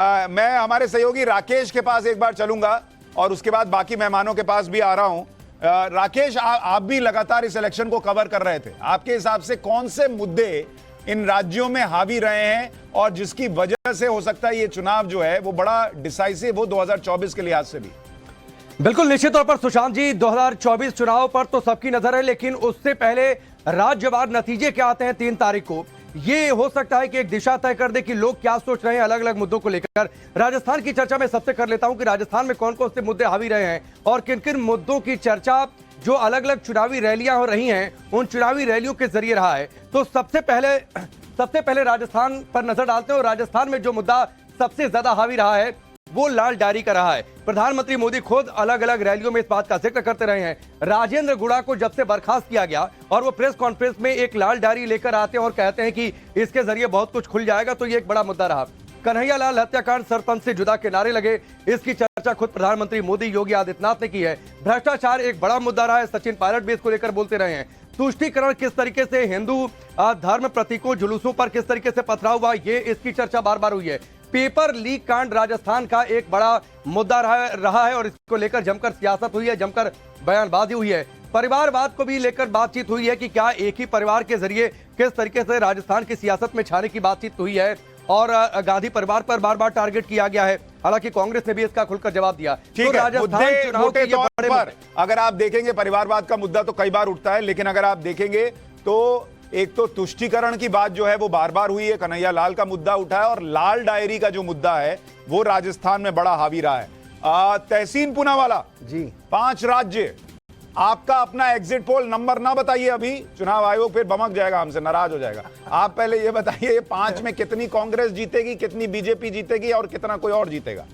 मैं हमारे सहयोगी राकेश के पास एक बार चलूंगा और उसके बाद बाकी मेहमानों के पास भी आ रहा हूं। राकेश, आप भी लगातार इस इलेक्शन को कवर कर रहे थे। आपके हिसाब से कौन से मुद्दे इन राज्यों में हावी रहे हैं और जिसकी वजह से हो सकता है ये चुनाव जो है वो बड़ा डिसाइसिव हो 2024 के लिहाज से भी? बिल्कुल निश्चित तौर पर सुशांत जी, 2024 चुनाव पर तो सबकी नजर है, लेकिन उससे पहले राज्यवार नतीजे क्या आते हैं 3 तारीख को, ये हो सकता है कि एक दिशा तय कर दे कि लोग क्या सोच रहे हैं अलग अलग मुद्दों को लेकर। राजस्थान की चर्चा में सबसे कर लेता हूं कि राजस्थान में कौन कौन से मुद्दे हावी रहे हैं और किन किन मुद्दों की चर्चा जो अलग अलग चुनावी रैलियां हो रही हैं उन चुनावी रैलियों के जरिए रहा है। तो सबसे पहले राजस्थान पर नजर डालते हैं और राजस्थान में जो मुद्दा सबसे ज्यादा हावी रहा है वो लाल डायरी का रहा है। प्रधानमंत्री मोदी खुद अलग अलग रैलियों में इस बात का जिक्र करते रहे हैं। राजेंद्र गुड़ा को जब से बर्खास्त किया गया और वो प्रेस कॉन्फ्रेंस में एक लाल डायरी लेकर आते हैं और कहते हैं कि इसके जरिए बहुत कुछ खुल जाएगा, तो ये एक बड़ा मुद्दा रहा। कन्हैया लाल हत्याकांड सरपंच से जुदा के नारे लगे, इसकी चर्चा खुद प्रधानमंत्री मोदी योगी आदित्यनाथ ने की है। भ्रष्टाचार एक बड़ा मुद्दा रहा है, सचिन पायलट भी इसको लेकर बोलते रहे हैं। तुष्टीकरण किस तरीके से हिंदू धर्म प्रतीकों जुलूसों पर किस तरीके से पथराव हुआ, ये इसकी चर्चा बार बार हुई है। पेपर लीक कांड राजस्थान का एक बड़ा मुद्दा रहा है और इसको लेकर जमकर सियासत हुई है, जमकर बयानबाजी हुई है। परिवारवाद को भी लेकर बातचीत हुई है कि क्या एक ही परिवार के जरिए किस तरीके से राजस्थान की सियासत में छाने की बातचीत हुई है और गांधी परिवार पर बार बार टारगेट किया गया है। हालांकि कांग्रेस ने भी इसका खुलकर जवाब दिया। ठीक है, मोटे तौर पर अगर आप देखेंगे परिवारवाद का मुद्दा तो कई बार उठता है, लेकिन अगर आप देखेंगे तो एक तो तुष्टीकरण की बात जो है वो बार बार हुई है, कन्हैया लाल का मुद्दा उठा है और लाल डायरी का जो मुद्दा है वो राजस्थान में बड़ा हावी रहा है। तहसीन पूनावाला जी, 5 राज्य, आपका अपना एग्जिट पोल नंबर ना बताइए, अभी चुनाव आयोग फिर बमक जाएगा, हमसे नाराज हो जाएगा। आप पहले ये बताइए 5 में कितनी कांग्रेस जीतेगी, कितनी बीजेपी जीतेगी और कितना कोई और जीतेगा?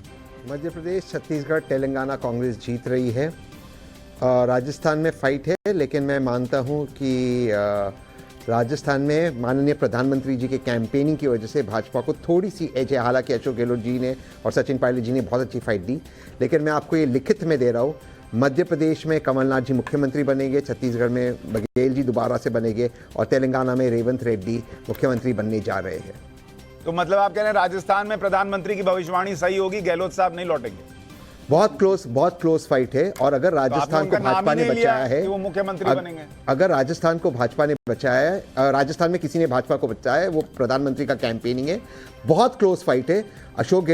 मध्य प्रदेश, छत्तीसगढ़, तेलंगाना कांग्रेस जीत रही है। राजस्थान में फाइट है, लेकिन मैं मानता हूं कि राजस्थान में माननीय प्रधानमंत्री जी के कैंपेनिंग की वजह से भाजपा को थोड़ी सी एज है। हालांकि अशोक गहलोत जी ने और सचिन पायलट जी ने बहुत अच्छी फाइट दी, लेकिन मैं आपको ये लिखित में दे रहा हूँ, मध्य प्रदेश में कमलनाथ जी मुख्यमंत्री बनेंगे, छत्तीसगढ़ में बघेल जी दोबारा से बनेंगे और तेलंगाना में रेवंत रेड्डी मुख्यमंत्री बनने जा रहे हैं। तो मतलब आप कह रहे हैं राजस्थान में प्रधानमंत्री की भविष्यवाणी सही होगी, गहलोत साहब नहीं लौटेंगे? बहुत क्लोज फाइट है। और अगर राजस्थान को भाजपा ने बचाया है, वो मुख्यमंत्री बनेंगे। अगर राजस्थान को भाजपा ने बचाया है, राजस्थान में किसी ने भाजपा को बचाया है, वो प्रधानमंत्री का कैंपेनिंग है। बहुत क्लोज फाइट है। अशोक